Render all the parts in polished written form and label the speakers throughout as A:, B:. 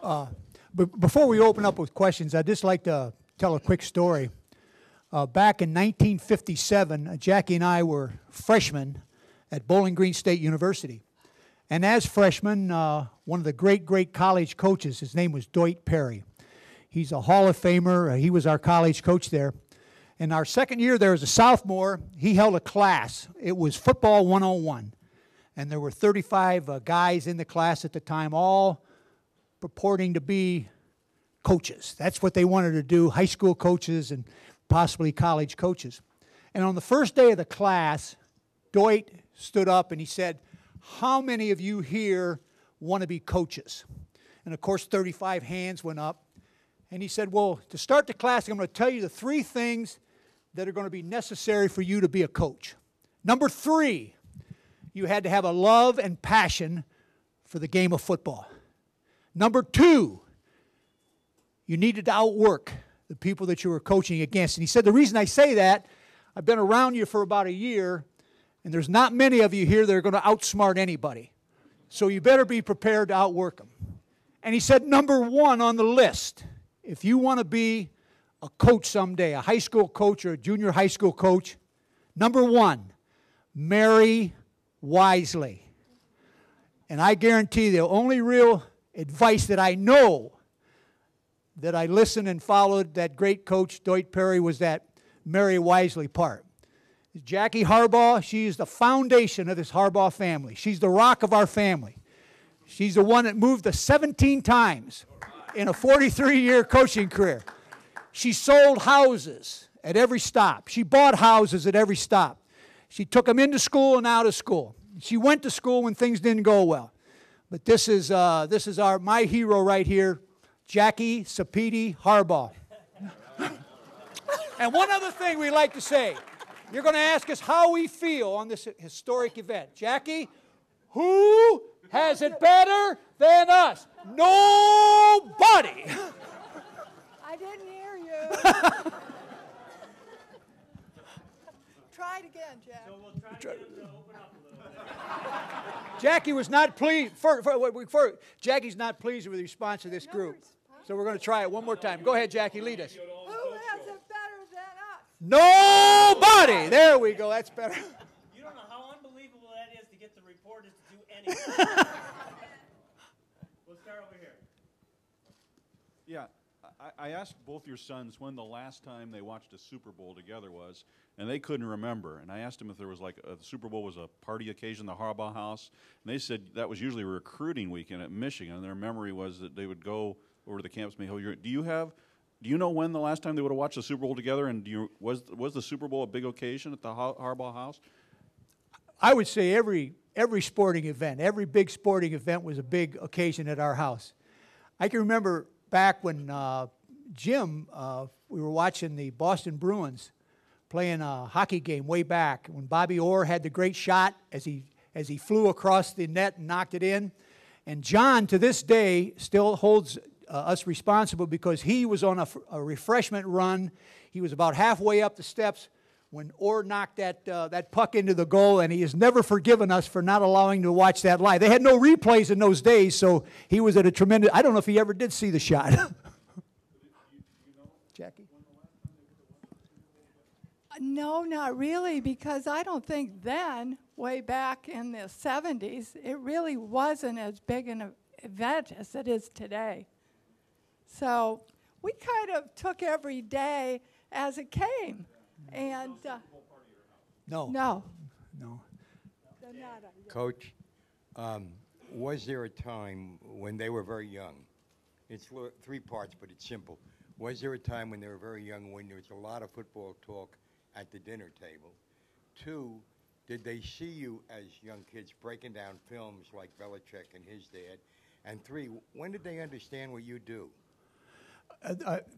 A: But before we open up with questions, I'd just like to tell a quick story. Back in 1957, Jackie and I were freshmen at Bowling Green State University. And as freshmen, one of the great college coaches, his name was Nhat Perry. He's a Hall of Famer. He was our college coach there. In our second year there as a sophomore, he held a class. It was Football 101. And there were 35 guys in the class at the time, all purporting to be coaches. That's what they wanted to do, high school coaches and possibly college coaches. And on the first day of the class, Nhat stood up and he said, "How many of you here want to be coaches?" And of course, 35 hands went up. And he said, "Well, to start the class, I'm going to tell you the 3 things that are going to be necessary for you to be a coach. Number 3, you had to have a love and passion for the game of football. Number 2, you needed to outwork the people that you were coaching against." And he said, "The reason I say that, I've been around you for about a year, and there's not many of you here that are going to outsmart anybody. So you better be prepared to outwork them." And he said, number 1 on the list, if you want to be a coach someday, a high school coach or a junior high school coach, number 1, marry wisely. And I guarantee the only real advice that I know that I listened and followed that great coach, Nhat Perry, was that marry wisely part. Jackie Harbaugh, she is the foundation of this Harbaugh family. She's the rock of our family. She's the one that moved us 17 times in a 43-year coaching career. She sold houses at every stop. She bought houses at every stop. She took them into school and out of school. She went to school when things didn't go well. But this is my hero right here, Jackie Sapiti Harbaugh. And one other thing we like to say, you're going to ask us how we feel on this historic event. Jackie, who has it better than us? Nobody.
B: I didn't hear you. Try it again, Jack.
C: So we'll try to get him to open up a little bit.
A: Jackie was not pleased. Jackie's not pleased with the response of this group. So we're going to try it one more time. Go ahead, Jackie, lead us.
B: Who has it better than us?
A: Nobody. There we go. That's better.
C: You don't know how unbelievable that is to get the reporters to do anything. We'll start over here.
D: Yeah, I asked both your sons when the last time they watched a Super Bowl together was, and they couldn't remember. And I asked them if there was like the Super Bowl was a party occasion, the Harbaugh house, and they said that was usually a recruiting weekend at Michigan. And their memory was that they would go over to the campus. Do you know when the last time they would have watched the Super Bowl together? And was the Super Bowl a big occasion at the Harbaugh house?
A: I would say every sporting event, every big sporting event was a big occasion at our house. I can remember back when Jim, we were watching the Boston Bruins playing a hockey game way back when Bobby Orr had the great shot as he flew across the net and knocked it in. And John, to this day, still holds us responsible because he was on a refreshment run. He was about halfway up the steps when Orr knocked that puck into the goal, and he has never forgiven us for not allowing to watch that live. They had no replays in those days, so he was at a tremendous. I don't know if he ever did see the shot. Jackie?
B: No, not really, because I don't think then, way back in the 70s, it really wasn't as big an event as it is today. So we kind of took every day as it came. And
A: No.
B: no.
A: No.
E: Coach, was there a time when they were very young? It's 3 parts, but it's simple. Was there a time when they were very young when there was a lot of football talk at the dinner table? 2, did they see you as young kids breaking down films like Belichick and his dad? And 3, when did they understand what you do?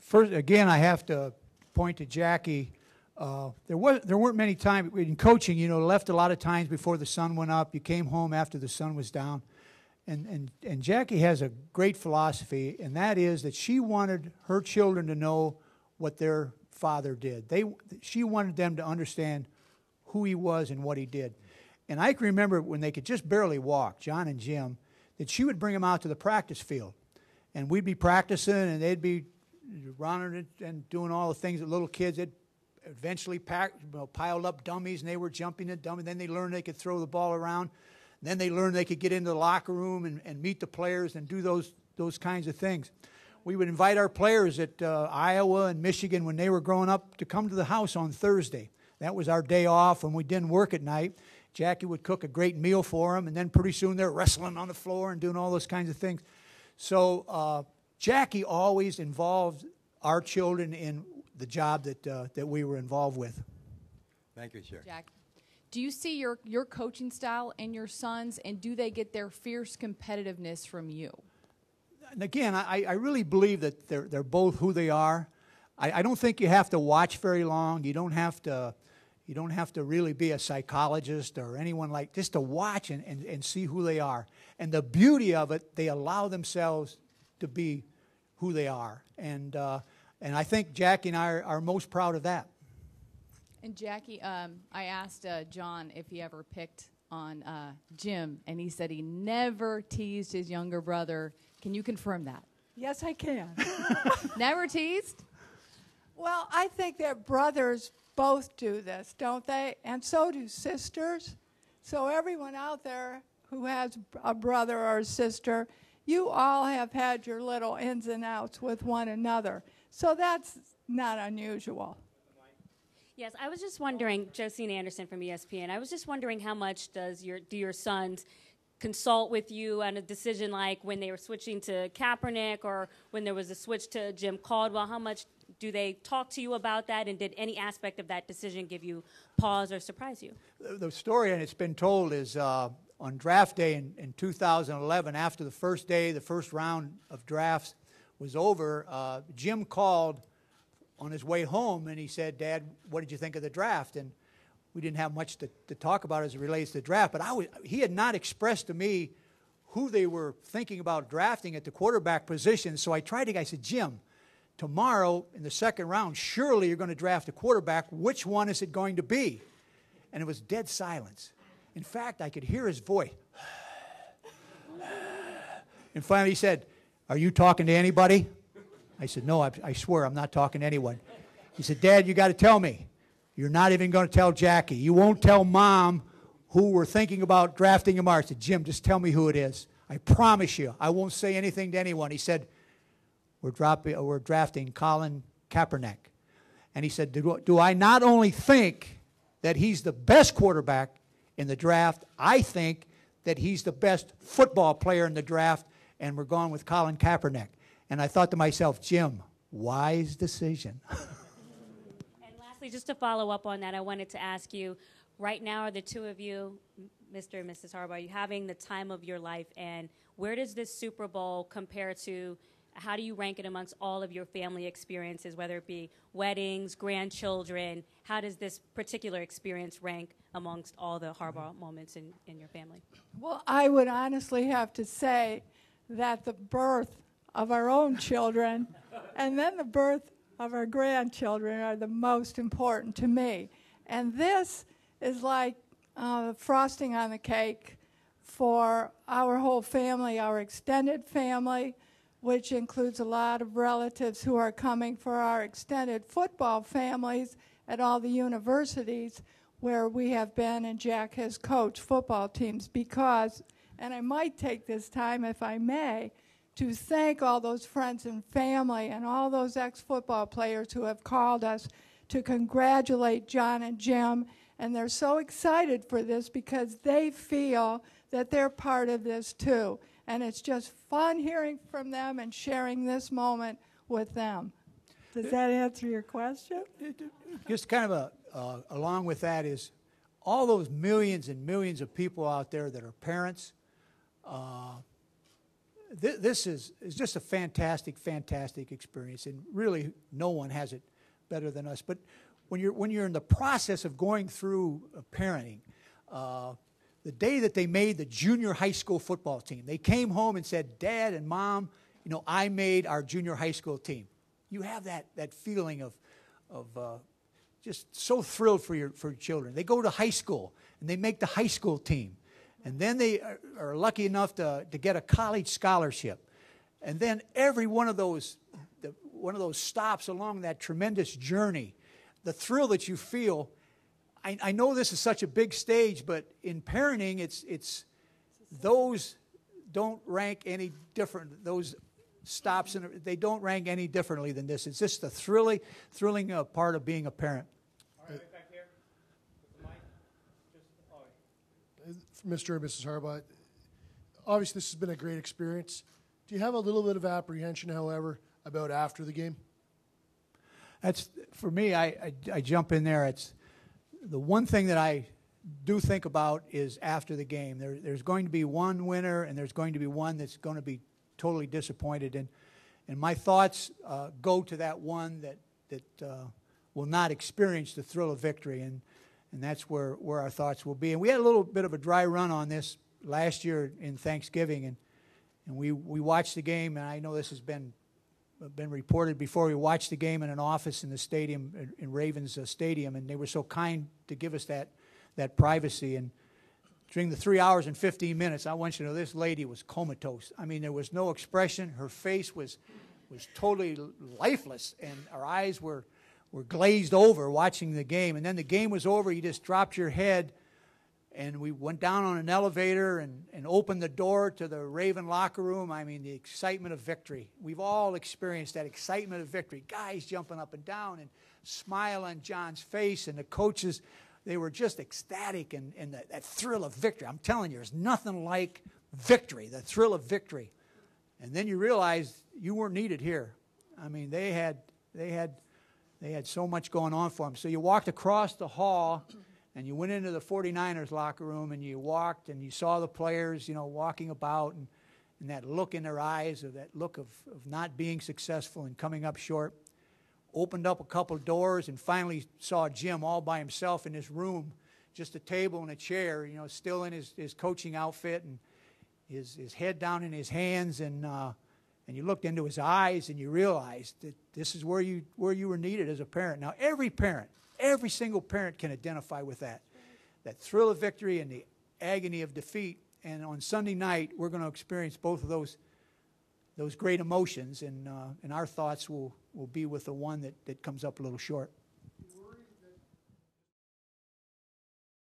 A: First, again, I have to point to Jackie. There weren't many times in coaching. Left a lot of times before the sun went up. You came home after the sun was down, and Jackie has a great philosophy, and that is that she wanted her children to know what their father did. She wanted them to understand who he was and what he did. And I can remember when they could just barely walk, John and Jim, that she would bring them out to the practice field. And we'd be practicing, and they'd be running and doing all the things that little kids had eventually piled up dummies, and they were jumping the dummy. Then they learned they could throw the ball around. Then they learned they could get into the locker room and meet the players and do those kinds of things. We would invite our players at Iowa and Michigan when they were growing up to come to the house on Thursday. That was our day off when we didn't work at night. Jackie would cook a great meal for them, and then pretty soon they're wrestling on the floor and doing all those kinds of things. So Jackie always involved our children in the job that we were involved with.
E: Thank you, sir.
F: Jack, do you see your coaching style in your sons, and do they get their fierce competitiveness from you?
A: And again, I really believe that they're both who they are. I don't think you have to watch very long. You don't have to really be a psychologist or anyone like, just to watch and see who they are. And the beauty of it, they allow themselves to be who they are. And I think Jackie and I are most proud of that.
F: And Jackie, I asked John if he ever picked on Jim, and he said he never teased his younger brother. Can you confirm that?
B: Yes, I can.
F: Never teased?
B: Well, I think that brothers both do this, don't they? And so do sisters. So everyone out there who has a brother or a sister, you all have had your little ins and outs with one another. So that's not unusual.
G: Yes, I was just wondering, Josine Anderson from ESPN, I was just wondering how much do your sons consult with you on a decision like when they were switching to Kaepernick or when there was a switch to Jim Caldwell? How much do they talk to you about that, and did any aspect of that decision give you pause or surprise you?
A: The story, and it's been told, is on draft day in 2011, after the first day, the first round of drafts was over, Jim called on his way home, and he said, "Dad, what did you think of the draft?" And we didn't have much to talk about as it relates to the draft, but he had not expressed to me who they were thinking about drafting at the quarterback position. So I said, "Jim, tomorrow in the second round, surely you're going to draft a quarterback. Which one is it going to be?" And it was dead silence. In fact, I could hear his voice. And finally he said, "Are you talking to anybody?" I said, "No, I swear I'm not talking to anyone." He said, "Dad, you got to tell me. You're not even going to tell Jackie. You won't tell Mom who we're thinking about drafting tomorrow." I said, "Jim, just tell me who it is. I promise you, I won't say anything to anyone." He said, We're drafting Colin Kaepernick." And he said, do I not only think that he's the best quarterback in the draft, I think that he's the best football player in the draft, and we're going with Colin Kaepernick." And I thought to myself, Jim, wise decision.
G: And lastly, just to follow up on that, I wanted to ask you, right now are the two of you, Mr. and Mrs. Harbaugh, are you having the time of your life, and where does this Super Bowl compare to, how do you rank it amongst all of your family experiences, whether it be weddings, grandchildren? How does this particular experience rank amongst all the Harbaugh moments in your family?
B: Well, I would honestly have to say that the birth of our own children and then the birth of our grandchildren are the most important to me. And this is like frosting on the cake for our whole family, our extended family, which includes a lot of relatives who are coming for our extended football families at all the universities where we have been and Jack has coached football teams, because, and I might take this time, if I may, to thank all those friends and family and all those ex-football players who have called us to congratulate John and Jim. And they're so excited for this because they feel that they're part of this too. And it's just fun hearing from them and sharing this moment with them. Does that answer your question?
A: Just kind of along with that is all those millions and millions of people out there that are parents. This is just a fantastic, fantastic experience, and really no one has it better than us. But when you're in the process of going through parenting, the day that they made the junior high school football team, they came home and said, "Dad and Mom, I made our junior high school team." You have that feeling of just so thrilled for your children. They go to high school and they make the high school team. And then they are lucky enough to get a college scholarship. And then every one of those stops along that tremendous journey, the thrill that you feel. I know this is such a big stage, but in parenting, it's those don't rank any different. Those stops, they don't rank any differently than this. It's just the thrilling part of being a parent.
C: All right, right back here with the mic. Just,
H: Mr. and Mrs. Harbaugh, obviously this has been a great experience. Do you have a little bit of apprehension, however, about after the game?
A: That's for me. I jump in there. It's the one thing that I do think about is after the game. There's going to be one winner, and there's going to be one that's going to be totally disappointed. And my thoughts go to that one that will not experience the thrill of victory, and that's where our thoughts will be. And we had a little bit of a dry run on this last year in Thanksgiving, and we watched the game, and I know this has been reported before. We watched the game in an office in the stadium, in Ravens Stadium, and they were so kind to give us that privacy. And during the 3 hours and 15 minutes, I want you to know this lady was comatose. I mean, there was no expression. Her face was totally lifeless, and her eyes were glazed over watching the game. And then the game was over. You just dropped your head, and we went down on an elevator and opened the door to the Raven locker room. I mean, the excitement of victory. We've all experienced that excitement of victory. Guys jumping up and down and smile on John's face, and the coaches, they were just ecstatic and that thrill of victory. I'm telling you, there's nothing like victory, the thrill of victory. And then you realize you weren't needed here. I mean, they had so much going on for them. So you walked across the hall, and you went into the 49ers locker room, and you walked, and you saw the players, walking about, and that look in their eyes, of that look of not being successful and coming up short. Opened up a couple doors and finally saw Jim all by himself in his room, just a table and a chair, still in his coaching outfit, and his head down in his hands, and you looked into his eyes, and you realized that this is where you were needed as a parent. Now, every single parent can identify with that thrill of victory and the agony of defeat. And on Sunday night, we're going to experience both of those great emotions, and our thoughts will be with the one that comes up a little short.